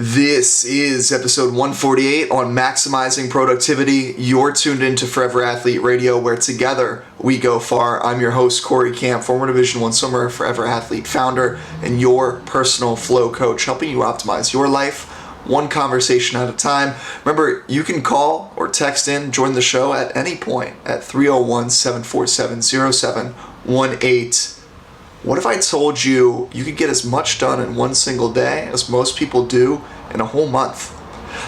This is episode 148 on maximizing productivity. You're tuned into Forever Athlete Radio, where together we go far. I'm your host, Corey Camp, former Division I swimmer, Forever Athlete founder, and your personal flow coach, helping you optimize your life one conversation at a time. Remember, you can call or text in, join the show at any point at 301-747-0718. What if I told you you could get as much done in one single day as most people do in a whole month?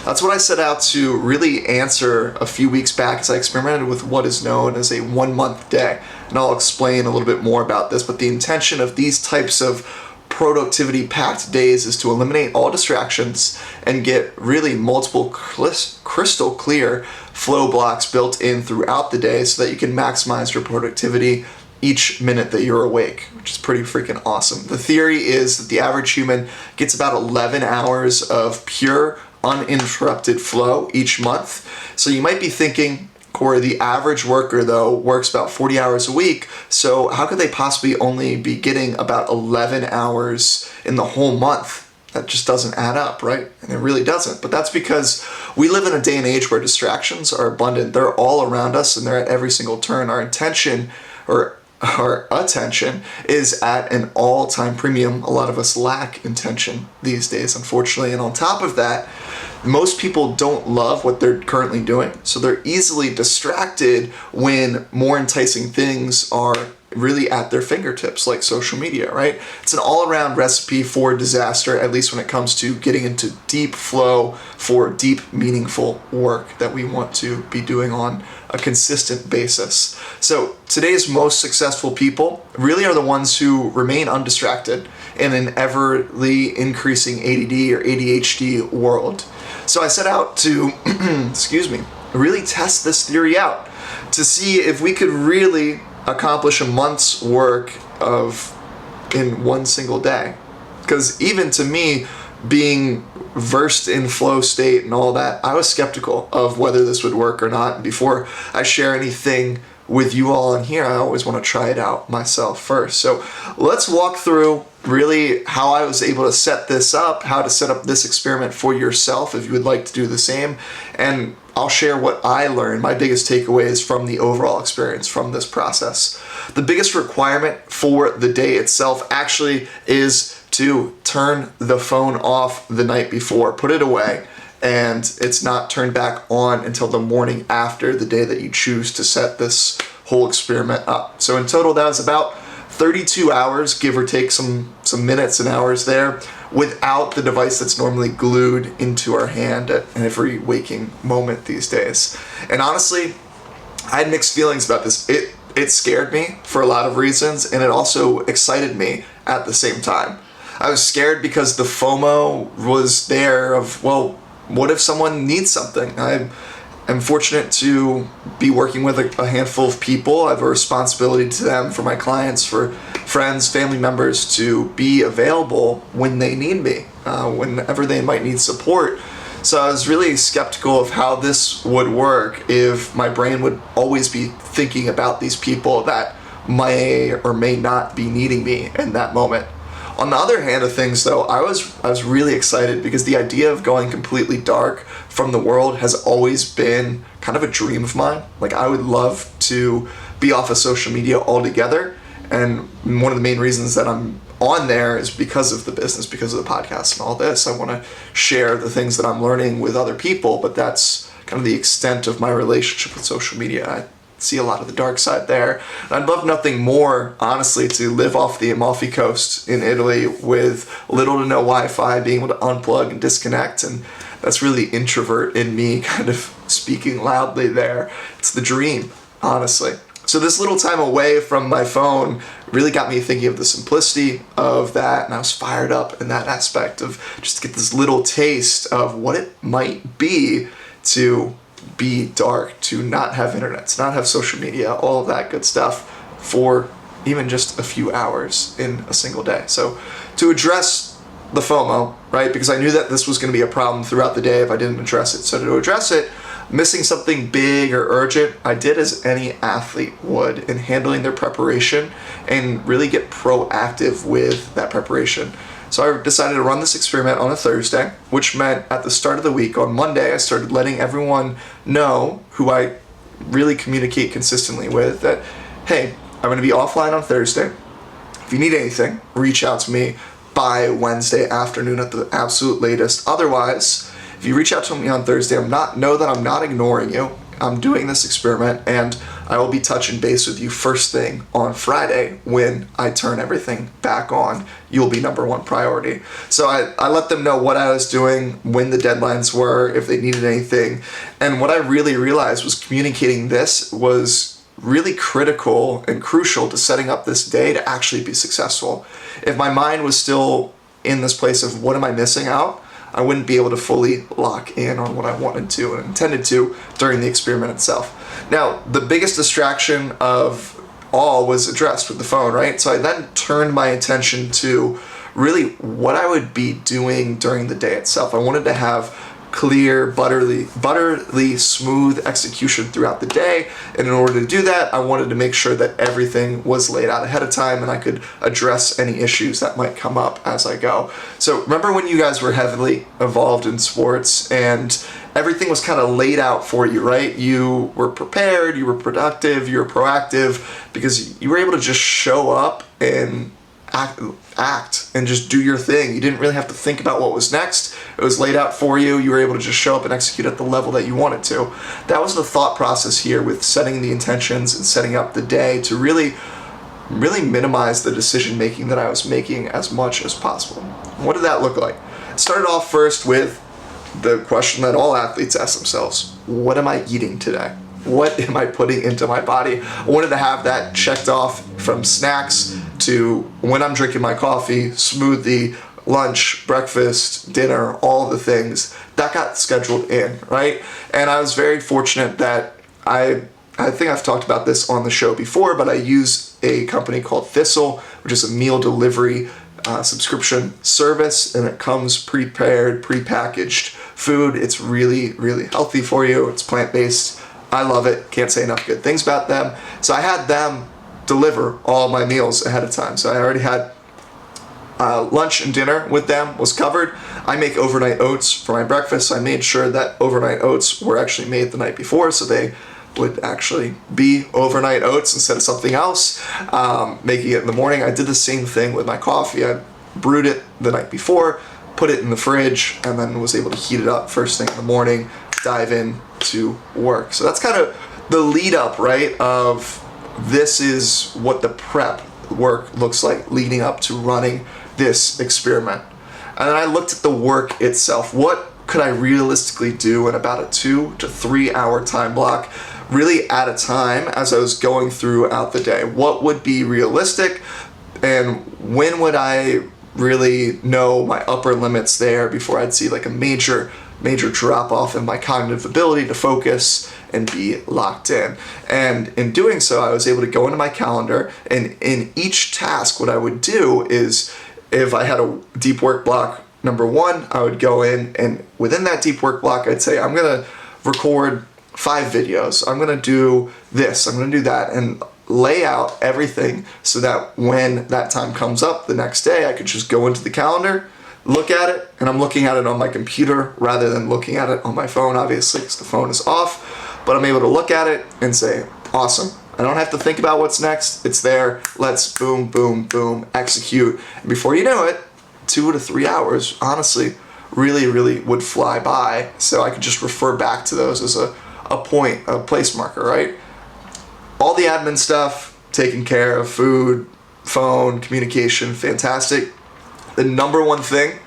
That's what I set out to really answer a few weeks back as I experimented with what is known as a 1 month day. And I'll explain a little bit more about this, but the intention of these types of productivity packed days is to eliminate all distractions and get really multiple crystal clear flow blocks built in throughout the day so that you can maximize your productivity each minute that you're awake, which is pretty freaking awesome. The theory is that the average human gets about 11 hours of pure, uninterrupted flow each month. So you might be thinking, Corey, the average worker, though, works about 40 hours a week, so how could they possibly only be getting about 11 hours in the whole month? That just doesn't add up, right? And it really doesn't. But that's because we live in a day and age where distractions are abundant. They're all around us and they're at every single turn. Our attention is at an all-time premium. A lot of us lack intention these days, unfortunately. And on top of that, most people don't love what they're currently doing. So they're easily distracted when more enticing things are really at their fingertips, like social media, right? It's an all-around recipe for disaster, at least when it comes to getting into deep flow for deep, meaningful work that we want to be doing on a consistent basis. So today's most successful people really are the ones who remain undistracted in an everly increasing ADD or ADHD world. So I set out to, really test this theory out to see if we could really accomplish a month's work in one single day. Because even to me, being versed in flow state and all that, I was skeptical of whether this would work or not. And before I share anything with you all in here, I always want to try it out myself first. So let's walk through really how I was able to set this up, how to set up this experiment for yourself if you would like to do the same. And I'll share what I learned, my biggest takeaways from the overall experience from this process. The biggest requirement for the day itself actually is to turn the phone off the night before, put it away, and it's not turned back on until the morning after the day that you choose to set this whole experiment up. So in total, that was about 32 hours, give or take some minutes and hours there, without the device that's normally glued into our hand at every waking moment these days. And honestly, I had mixed feelings about this. It scared me for a lot of reasons, and it also excited me at the same time. I was scared because the FOMO was there of, well, what if someone needs something? I'm fortunate to be working with a handful of people. I have a responsibility to them, for my clients, for friends, family members, to be available when they need me, whenever they might need support. So I was really skeptical of how this would work if my brain would always be thinking about these people that may or may not be needing me in that moment. On the other hand of things, though, I was really excited because the idea of going completely dark from the world has always been kind of a dream of mine. Like, I would love to be off of social media altogether, and one of the main reasons that I'm on there is because of the business, because of the podcast and all this. I want to share the things that I'm learning with other people, but that's kind of the extent of my relationship with social media. I see a lot of the dark side there. And I'd love nothing more, honestly, to live off the Amalfi Coast in Italy with little to no Wi-Fi, being able to unplug and disconnect. And that's really introvert in me kind of speaking loudly there. It's the dream, honestly. So this little time away from my phone really got me thinking of the simplicity of that, and I was fired up in that aspect of just to get this little taste of what it might be to be dark, to not have internet, to not have social media, all of that good stuff for even just a few hours in a single day. So to address the FOMO, right, because I knew that this was going to be a problem throughout the day if I didn't address it. So to address it, missing something big or urgent, I did as any athlete would in handling their preparation and really get proactive with that preparation. So I decided to run this experiment on a Thursday, which meant at the start of the week, on Monday, I started letting everyone know who I really communicate consistently with that, hey, I'm going to be offline on Thursday. If you need anything, reach out to me by Wednesday afternoon at the absolute latest. Otherwise, if you reach out to me on Thursday, know that I'm not ignoring you. I'm doing this experiment, and I will be touching base with you first thing on Friday when I turn everything back on. You'll be number one priority. So I let them know what I was doing, when the deadlines were, if they needed anything. And what I really realized was communicating this was really critical and crucial to setting up this day to actually be successful. If my mind was still in this place of what am I missing out, I wouldn't be able to fully lock in on what I wanted to and intended to during the experiment itself. Now, the biggest distraction of all was addressed with the phone, right? So I then turned my attention to really what I would be doing during the day itself. I wanted to have clear, butterly smooth execution throughout the day. And in order to do that, I wanted to make sure that everything was laid out ahead of time and I could address any issues that might come up as I go. So remember when you guys were heavily involved in sports and everything was kind of laid out for you, right? You were prepared, you were productive, you were proactive because you were able to just show up and act and just do your thing. You didn't really have to think about what was next. It was laid out for you. You were able to just show up and execute at the level that you wanted to. That was the thought process here with setting the intentions and setting up the day to really minimize the decision making that I was making as much as possible. What did that look like? It started off first with the question that all athletes ask themselves: what am I eating today? What am I putting into my body? I wanted to have that checked off from snacks to when I'm drinking my coffee, smoothie, lunch, breakfast, dinner, all the things. That got scheduled in, right? And I was very fortunate that I think I've talked about this on the show before, but I use a company called Thistle, which is a meal delivery subscription service, and it comes prepared, prepackaged food. It's really, really healthy for you. It's plant-based. I love it. Can't say enough good things about them. So I had them deliver all my meals ahead of time. So I already had lunch and dinner with them was covered. I make overnight oats for my breakfast. So I made sure that overnight oats were actually made the night before, so they would actually be overnight oats instead of something else. Making it in the morning. I did the same thing with my coffee. I brewed it the night before, put it in the fridge, and then was able to heat it up first thing in the morning, dive in to work. So that's kind of the lead up, right, of this is what the prep work looks like leading up to running this experiment. And then I looked at the work itself. What could I realistically do in about a 2 to 3 hour time block, really at a time as I was going throughout the day? What would be realistic, and when would I really know my upper limits there before I'd see like a major drop off in my cognitive ability to focus and be locked in. And in doing so, I was able to go into my calendar, and in each task, what I would do is if I had a deep work block, number one, I would go in, and within that deep work block, I'd say, I'm going to record 5 videos. I'm going to do this. I'm going to do that, and lay out everything so that when that time comes up the next day, I could just go into the calendar, look at it, and I'm looking at it on my computer rather than looking at it on my phone, obviously, because the phone is off. But I'm able to look at it and say, awesome. I don't have to think about what's next. It's there. Let's boom, boom, boom, execute. And before you know it, 2 to 3 hours, honestly, really, really would fly by. So I could just refer back to those as a place marker, right? All the admin stuff taken care of, food, phone, communication, fantastic. The number one thing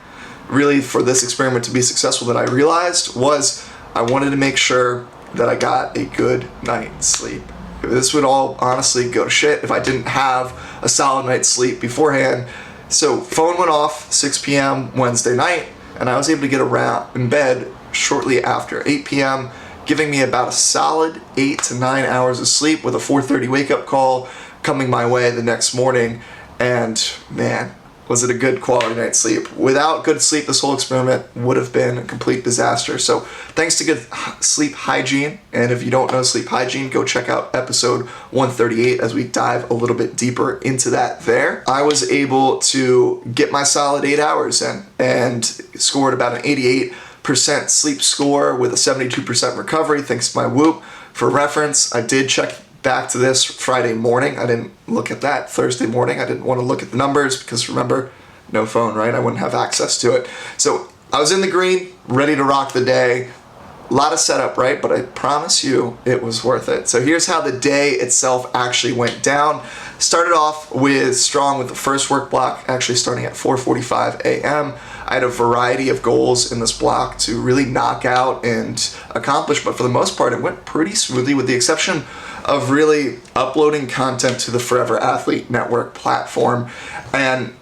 really for this experiment to be successful that I realized was I wanted to make sure that I got a good night's sleep. This would all honestly go to shit if I didn't have a solid night's sleep beforehand. So phone went off 6 p.m. Wednesday night, and I was able to get around in bed shortly after 8 p.m., giving me about a solid 8 to 9 hours of sleep with a 4:30 wake up call coming my way the next morning. And man, Was it a good quality night's sleep? Without good sleep, this whole experiment would have been a complete disaster. So thanks to good sleep hygiene, and if you don't know sleep hygiene, go check out episode 138 as we dive a little bit deeper into that there. I was able to get my solid 8 hours in and scored about an 88% sleep score with a 72% recovery thanks to my Whoop. For reference, I did check back to this Friday morning. I didn't look at that Thursday morning. I didn't want to look at the numbers because remember, no phone, right? I wouldn't have access to it. So I was in the green, ready to rock the day. A lot of setup, right? But I promise you it was worth it. So here's how the day itself actually went down. Started off with strong with the first work block, actually starting at 4:45 a.m. I had a variety of goals in this block to really knock out and accomplish, but for the most part, it went pretty smoothly with the exception of really uploading content to the Forever Athlete Network platform. And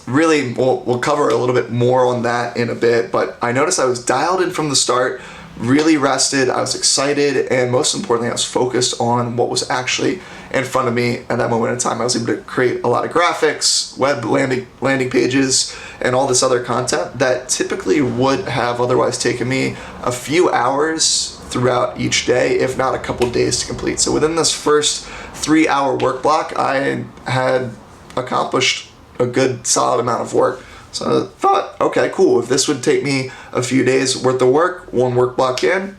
really, we'll cover a little bit more on that in a bit, but I noticed I was dialed in from the start, really rested, I was excited, and most importantly, I was focused on what was actually in front of me at that moment in time. I was able to create a lot of graphics, web landing pages, and all this other content that typically would have otherwise taken me a few hours throughout each day, if not a couple days to complete. So within this first 3-hour work block, I had accomplished a good solid amount of work. So I thought, okay, cool. If this would take me a few days worth of work, one work block in,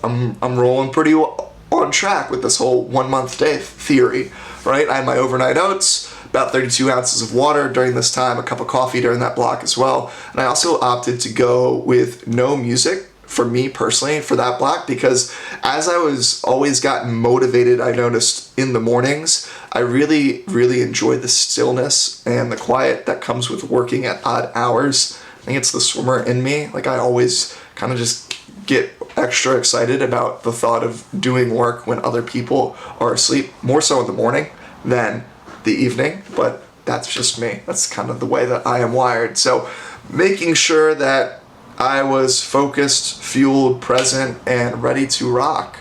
I'm rolling pretty on track with this whole 1 month day theory, right? I had my overnight oats, about 32 ounces of water during this time, a cup of coffee during that block as well. And I also opted to go with no music for me personally for that block because as I was always gotten motivated, I noticed in the mornings, I really, really enjoyed the stillness and the quiet that comes with working at odd hours. I think it's the swimmer in me. Like I always kind of just get extra excited about the thought of doing work when other people are asleep, more so in the morning than the evening, but that's just me. That's kind of the way that I am wired. So making sure that I was focused, fueled, present, and ready to rock.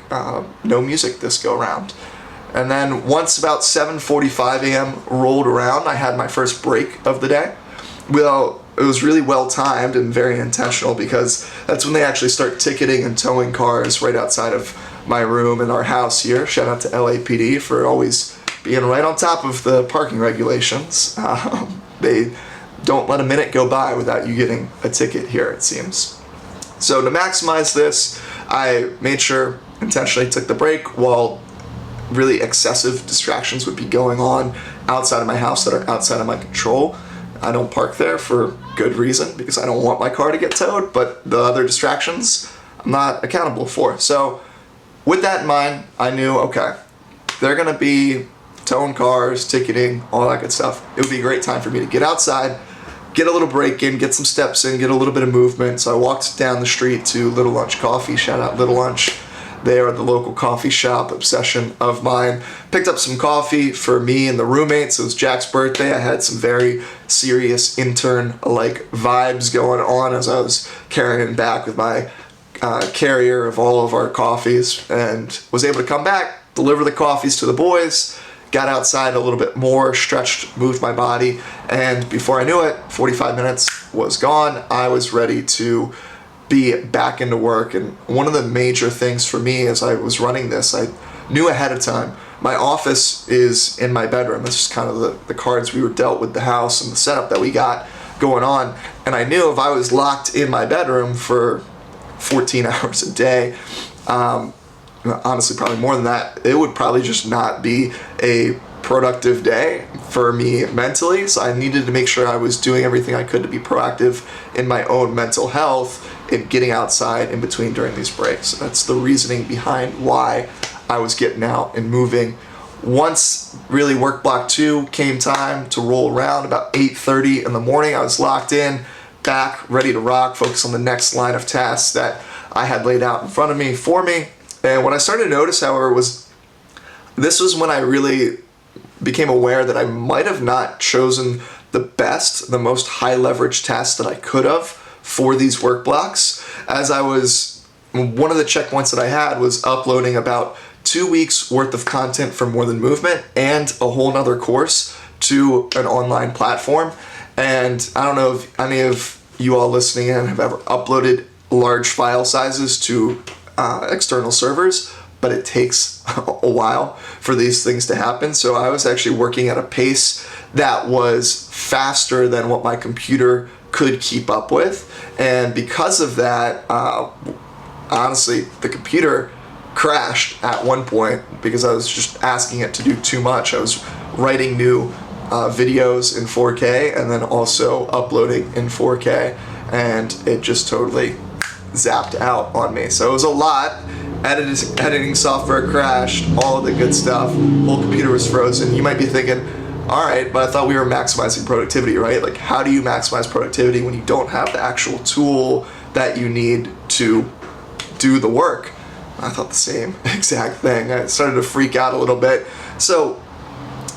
No music this go round. And then once about 7:45 a.m. rolled around, I had my first break of the day. Well, it was really well timed and very intentional because that's when they actually start ticketing and towing cars right outside of my room and our house here. Shout out to LAPD for always being right on top of the parking regulations. They don't let a minute go by without you getting a ticket here, it seems. So to maximize this, I made sure intentionally took the break while really excessive distractions would be going on outside of my house that are outside of my control. I don't park there for good reason because I don't want my car to get towed, but the other distractions I'm not accountable for. So with that in mind, I knew, okay, they're gonna be towing cars, ticketing, all that good stuff. It would be a great time for me to get outside, get a little break in, get some steps in, get a little bit of movement. So I walked down the street to Little Lunch Coffee. Shout out Little Lunch. They are the local coffee shop obsession of mine. Picked up some coffee for me and the roommates. It was Jack's birthday. I had some very serious intern-like vibes going on as I was carrying back with my carrier of all of our coffees and was able to come back, deliver the coffees to the boys, got outside a little bit more, stretched, moved my body, and before I knew it, 45 minutes was gone. I was ready to be back into work. And one of the major things for me as I was running this, I knew ahead of time, my office is in my bedroom. This is kind of the cards we were dealt with the house and the setup that we got going on. And I knew if I was locked in my bedroom for 14 hours a day, honestly probably more than that, it would probably just not be a productive day for me mentally. So I needed to make sure I was doing everything I could to be proactive in my own mental health and getting outside in between during these breaks. That's the reasoning behind why I was getting out and moving. Once really work block 2 came time to roll around about 8:30 in the morning, I was locked in, back, ready to rock, focus on the next line of tasks that I had laid out in front of me for me. And what I started to notice, however, this was when I really became aware that I might have not chosen the best, the most high leverage tasks that I could have for these work blocks. One of the checkpoints that I had was uploading about 2 weeks worth of content for More Than Movement and a whole nother course to an online platform. And I don't know if any of you all listening in have ever uploaded large file sizes to external servers, but it takes a while for these things to happen. So I was actually working at a pace that was faster than what my computer could keep up with. And because of that, honestly, the computer crashed at one point because I was just asking it to do too much. I was writing new videos in 4K and then also uploading in 4K, and it just totally zapped out on me. So it was a lot. Editing software crashed, all of the good stuff. Whole computer was frozen. You might be thinking, all right, but I thought we were maximizing productivity, right? Like, how do you maximize productivity when you don't have the actual tool that you need to do the work? I thought the same exact thing. I started to freak out a little bit. So,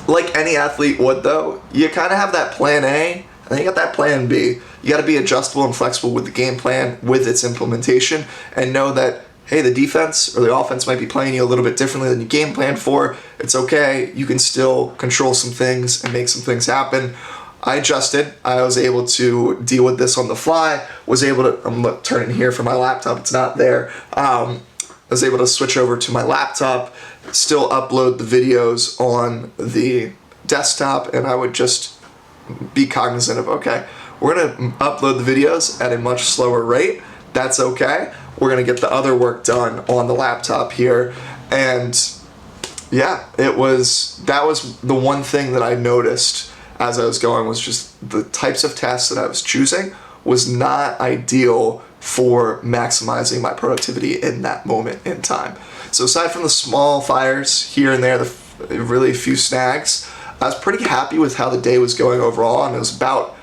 like any athlete would though, you kind of have that plan A, and then you got that plan B. You got to be adjustable and flexible with the game plan, with its implementation, and know that, hey, the defense or the offense might be playing you a little bit differently than you game planned for. It's okay. You can still control some things and make some things happen. I adjusted. I was able to deal with this on the fly. Was able to, I'm turning here for my laptop. It's not there. I was able to switch over to my laptop, still upload the videos on the desktop, and I would just be cognizant of, okay, we're going to upload the videos at a much slower rate. That's okay. We're going to get the other work done on the laptop here. And yeah, that was the one thing that I noticed as I was going, was just the types of tasks that I was choosing was not ideal for maximizing my productivity in that moment in time. So aside from the small fires here and there, the really few snags, I was pretty happy with how the day was going overall, and it was about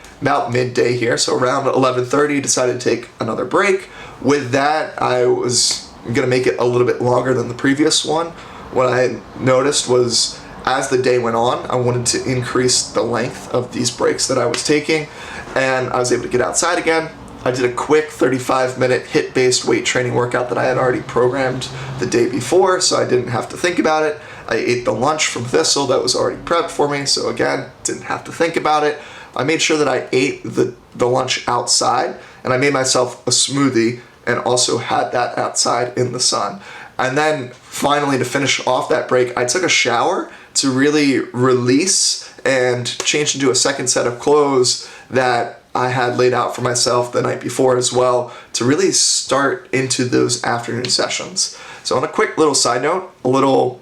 midday here, so around 11:30, decided to take another break. With that, I was gonna make it a little bit longer than the previous one. What I noticed was, as the day went on, I wanted to increase the length of these breaks that I was taking, and I was able to get outside again. I did a quick 35-minute HIIT-based weight training workout that I had already programmed the day before, so I didn't have to think about it. I ate the lunch from Thistle that was already prepped for me, so again, didn't have to think about it. I made sure that I ate the lunch outside, and I made myself a smoothie and also had that outside in the sun. And then finally, to finish off that break, I took a shower to really release and change into a second set of clothes that I had laid out for myself the night before as well, to really start into those afternoon sessions. So on a quick little side note, a little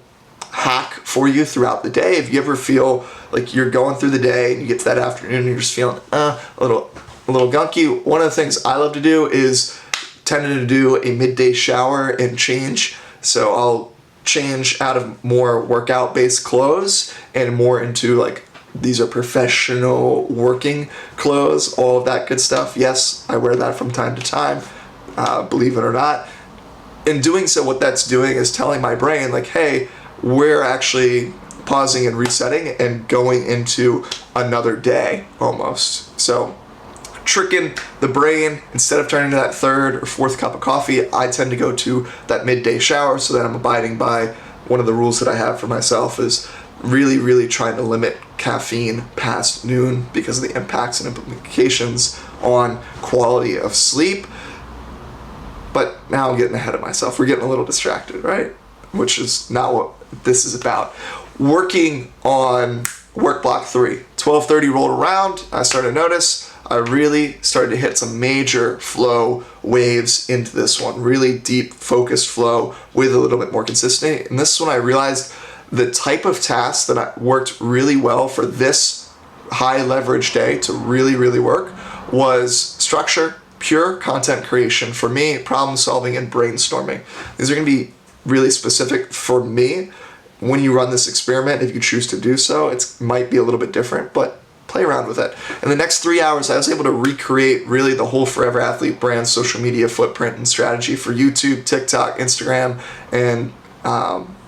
hack for you throughout the day. If you ever feel like you're going through the day and you get to that afternoon and you're just feeling a little gunky, one of the things I love to do is tended to do a midday shower and change. So I'll change out of more workout based clothes and more into like, these are professional working clothes, all of that good stuff. Yes, I wear that from time to time, believe it or not. In doing so, what that's doing is telling my brain like, hey, we're actually pausing and resetting and going into another day almost. So tricking the brain, instead of turning to that third or fourth cup of coffee, I tend to go to that midday shower so that I'm abiding by one of the rules that I have for myself is really, really trying to limit caffeine past noon because of the impacts and implications on quality of sleep. But now I'm getting ahead of myself. We're getting a little distracted, right? Which is not what this is about. Working on work block 3. 12:30 rolled around. I started to notice I really started to hit some major flow waves into this one. Really deep, focused flow with a little bit more consistency. And this is when I realized the type of tasks that worked really well for this high leverage day to really, really work was structure, pure content creation for me, problem solving, and brainstorming. These are going to be really specific for me. When you run this experiment, if you choose to do so, it might be a little bit different, but play around with it. In the next 3 hours, I was able to recreate really the whole Forever Athlete brand social media footprint and strategy for YouTube, TikTok, Instagram, and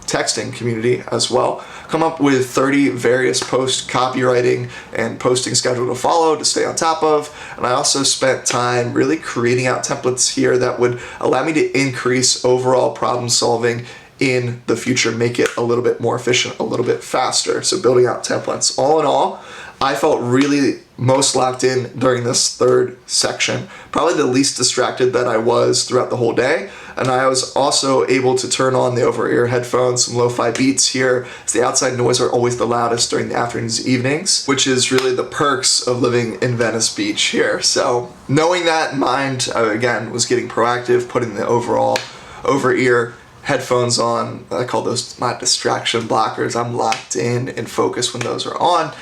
texting community as well. Come up with 30 various post copywriting and posting schedule to follow to stay on top of. And I also spent time really creating out templates here that would allow me to increase overall problem solving in the future, make it a little bit more efficient, a little bit faster. So building out templates. All in all, I felt really most locked in during this third section. Probably the least distracted that I was throughout the whole day. And I was also able to turn on the over-ear headphones, some lo-fi beats here, as the outside noise are always the loudest during the afternoons and evenings, which is really the perks of living in Venice Beach here. So knowing that in mind, I again was getting proactive, putting the overall over-ear headphones on. I call those my distraction blockers. I'm locked in and focused when those are on.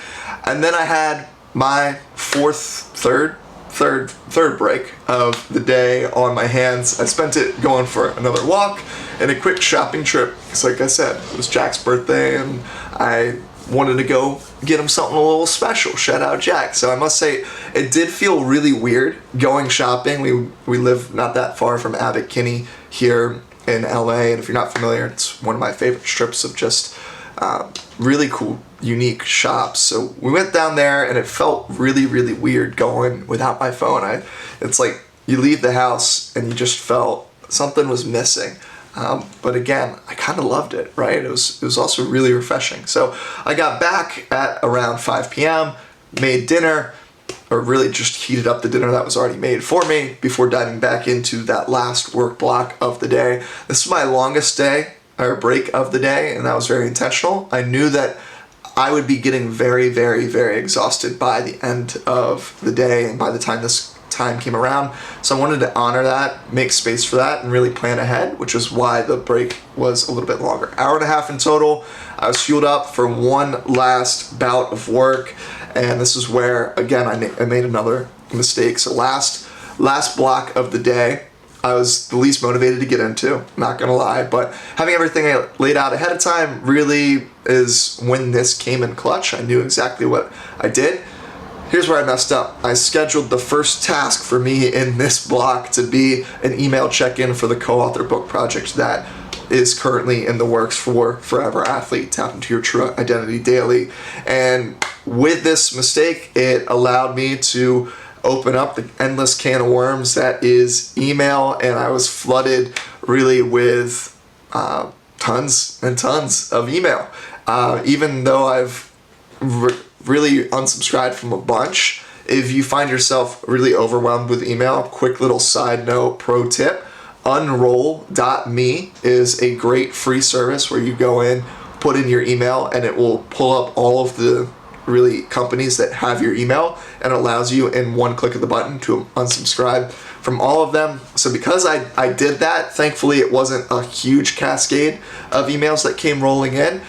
And then I had my third break of the day on my hands. I spent it going for another walk and a quick shopping trip. Because like I said, it was Jack's birthday and I wanted to go get him something a little special. Shout out Jack. So I must say, it did feel really weird going shopping. We live not that far from Abbot Kinney here in LA, and if you're not familiar, it's one of my favorite strips of just really cool, unique shops. So we went down there and it felt really, really weird going without my phone. It's like you leave the house and you just felt something was missing. But again, I kind of loved it, right? It was also really refreshing. So I got back at around 5 p.m., made dinner, or really just heated up the dinner that was already made for me before diving back into that last work block of the day. This was my longest day, or break of the day, and that was very intentional. I knew that I would be getting very, very, very exhausted by the end of the day and by the time this time came around. So I wanted to honor that, make space for that, and really plan ahead, which is why the break was a little bit longer. Hour and a half in total. I was fueled up for one last bout of work, and this is where, again, I made another mistake. So last block of the day, I was the least motivated to get into, not gonna lie, but having everything laid out ahead of time really is when this came in clutch. I knew exactly what I did. Here's where I messed up. I scheduled the first task for me in this block to be an email check-in for the co-author book project that is currently in the works for Forever Athlete, Tap Into Your True Identity Daily. And with this mistake, it allowed me to open up the endless can of worms that is email, and I was flooded really with tons and tons of email. Even though I've really unsubscribed from a bunch, if you find yourself really overwhelmed with email, quick little side note, pro tip, unroll.me is a great free service where you go in, put in your email, and it will pull up all of the really companies that have your email, and it allows you in one click of the button to unsubscribe from all of them. So because I did that, thankfully it wasn't a huge cascade of emails that came rolling in.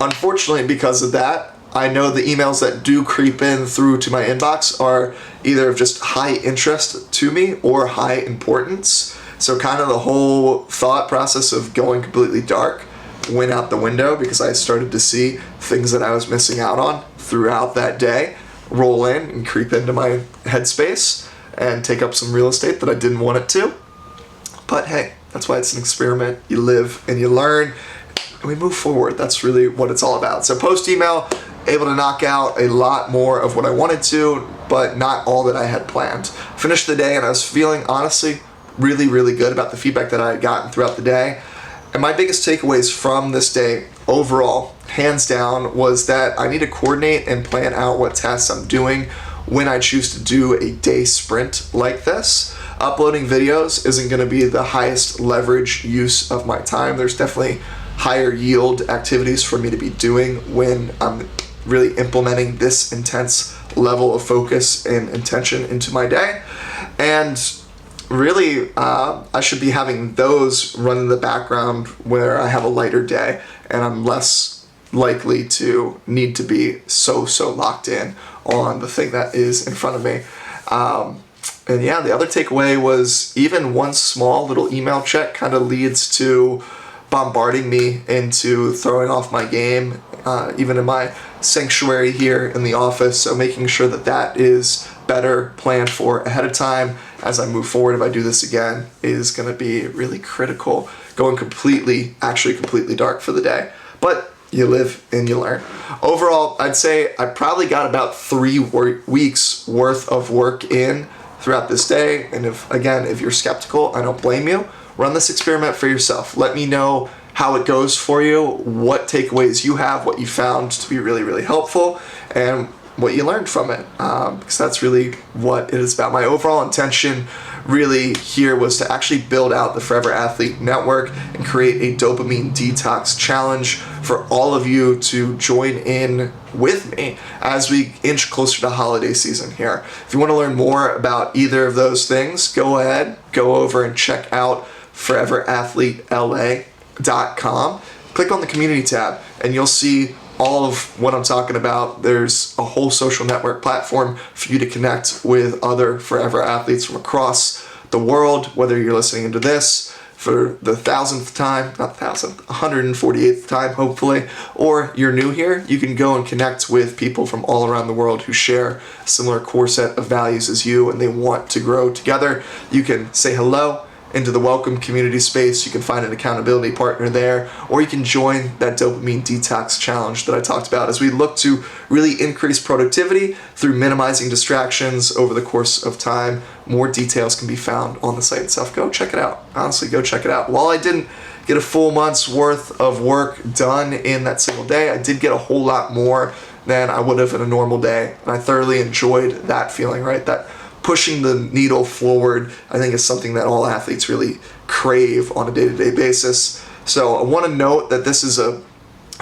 Unfortunately, because of that, I know the emails that do creep in through to my inbox are either of just high interest to me or high importance. So kind of the whole thought process of going completely dark went out the window because I started to see things that I was missing out on throughout that day roll in and creep into my headspace and take up some real estate that I didn't want it to. But hey, that's why it's an experiment. You live and you learn and we move forward. That's really what it's all about. So post email, able to knock out a lot more of what I wanted to, but not all that I had planned. Finished the day and I was feeling honestly really, really good about the feedback that I had gotten throughout the day. And my biggest takeaways from this day overall, hands down, was that I need to coordinate and plan out what tasks I'm doing when I choose to do a day sprint like this. Uploading videos isn't going to be the highest leverage use of my time. There's definitely higher yield activities for me to be doing when I'm really implementing this intense level of focus and intention into my day. And really, I should be having those run in the background where I have a lighter day and I'm less likely to need to be so locked in on the thing that is in front of me. And yeah, the other takeaway was even one small little email check kind of leads to bombarding me into throwing off my game, even in my sanctuary here in the office. So making sure that that is better planned for ahead of time as I move forward, if I do this again, is going to be really critical. Going completely dark for the day. But you live and you learn. Overall, I'd say I probably got about 3 weeks worth of work in throughout this day. And if you're skeptical, I don't blame you. Run this experiment for yourself. Let me know how it goes for you, what takeaways you have, what you found to be really, really helpful. And what you learned from it, because that's really what it is about. My overall intention really here was to actually build out the Forever Athlete Network and create a dopamine detox challenge for all of you to join in with me as we inch closer to holiday season here. If you want to learn more about either of those things, go ahead, go over and check out foreverathletela.com. Click on the community tab and you'll see all of what I'm talking about. There's a whole social network platform for you to connect with other Forever Athletes from across the world, whether you're listening to this for the 1,000th time, not 1,000th, 148th time hopefully, or you're new here, you can go and connect with people from all around the world who share a similar core set of values as you and they want to grow together. You can say hello into the welcome community space. You can find an accountability partner there, or you can join that dopamine detox challenge that I talked about as we look to really increase productivity through minimizing distractions over the course of time. More details can be found on the site itself. Go check it out. Honestly, go check it out. While I didn't get a full month's worth of work done in that single day, I did get a whole lot more than I would have in a normal day, and I thoroughly enjoyed that feeling, right? That pushing the needle forward, I think, is something that all athletes really crave on a day-to-day basis. So I want to note that this is a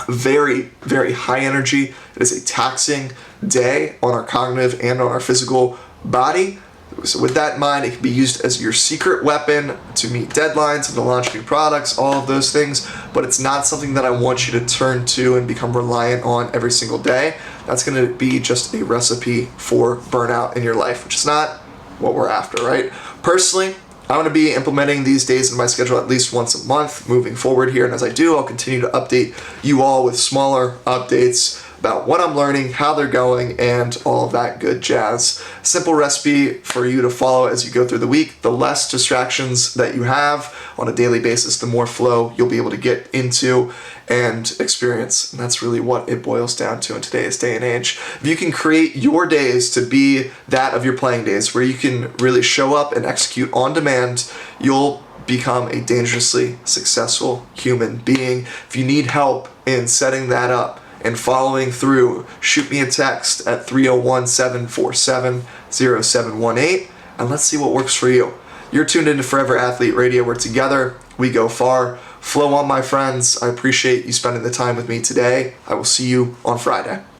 very, very high energy, it is a taxing day on our cognitive and on our physical body. So with that in mind, it can be used as your secret weapon to meet deadlines and to launch new products, all of those things, but it's not something that I want you to turn to and become reliant on every single day. That's going to be just a recipe for burnout in your life, which is not what we're after, right? Personally, I'm going to be implementing these days in my schedule at least once a month moving forward here, and as I do, I'll continue to update you all with smaller updates about what I'm learning, how they're going, and all of that good jazz. Simple recipe for you to follow as you go through the week. The less distractions that you have on a daily basis, the more flow you'll be able to get into and experience. And that's really what it boils down to in today's day and age. If you can create your days to be that of your playing days, where you can really show up and execute on demand, you'll become a dangerously successful human being. If you need help in setting that up and following through, shoot me a text at 301-747-0718 and let's see what works for you. You're tuned into Forever Athlete Radio, where together we go far. Flow on, my friends. I appreciate you spending the time with me today. I will see you on Friday.